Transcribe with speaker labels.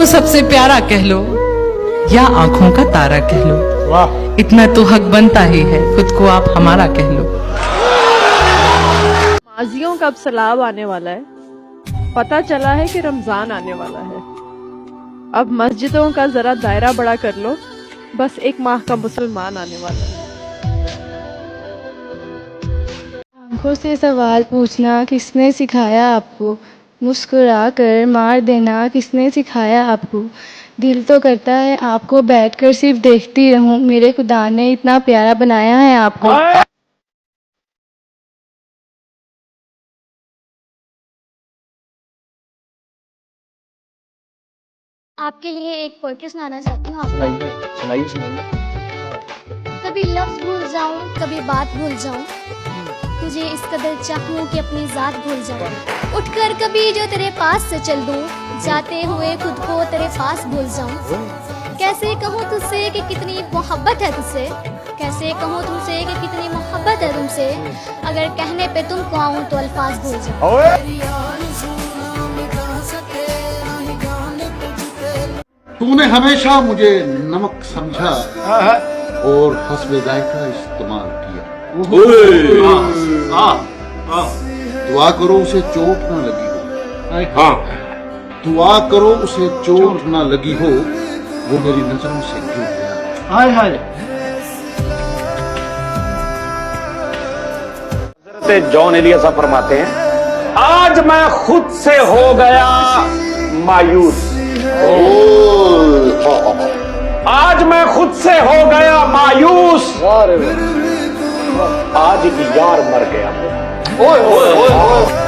Speaker 1: सबसे प्यारा कह लो या आंखों का तारा कह लो, वाह इतना तो हक बनता ही है, खुद को आप हमारा कह लो।
Speaker 2: माजियों का अब सलाब आने वाला है, पता चला है कि रमजान आने वाला है। अब मस्जिदों का जरा दायरा बड़ा कर लो, बस 1 माह का मुसलमान आने वाला है।
Speaker 3: आंखों से सवाल पूछना किसने सिखाया आपको, मुस्कुरा कर मार देना किसने सिखाया आपको। दिल तो करता है आपको बैठकर सिर्फ देखती रहूं, मेरे खुदा ने इतना प्यारा बनाया है आपको।
Speaker 4: आपके लिए एक पोएट्री सुनाना चाहती हूँ।
Speaker 5: सुनाइए।
Speaker 4: कभी लफ्ज भूल जाऊं, कभी बात भूल जाऊं, तुझे इस कदर चाहूं कि अपनी जात भूल जाऊं। उठकर कभी जो तेरे पास से चल दूं, जाते हुए खुद को तेरे पास भूल जाऊं। कैसे कहूँ तुझसे कि कितनी मोहब्बत है तुझसे, कैसे कहूँ तुमसे कि कितनी मोहब्बत है तुमसे, अगर कहने पे तुमको आऊं तो अल्फाज भूल जाऊं।
Speaker 6: तूने हमेशा मुझे नमक समझा और हस्बे जायका इस्तेमाल किया। दुआ करो उसे चोट ना लगी हो। हाँ, दुआ करो उसे चोट ना लगी हो, वो मेरी नजरों से गिर गया। हाय हाय।
Speaker 5: हज़रत जॉन एलिया फरमाते हैं, आज मैं खुद से हो गया मायूस। आज मैं खुद से हो गया मायूस, आज भी यार मर गया। ओए ओए ओए।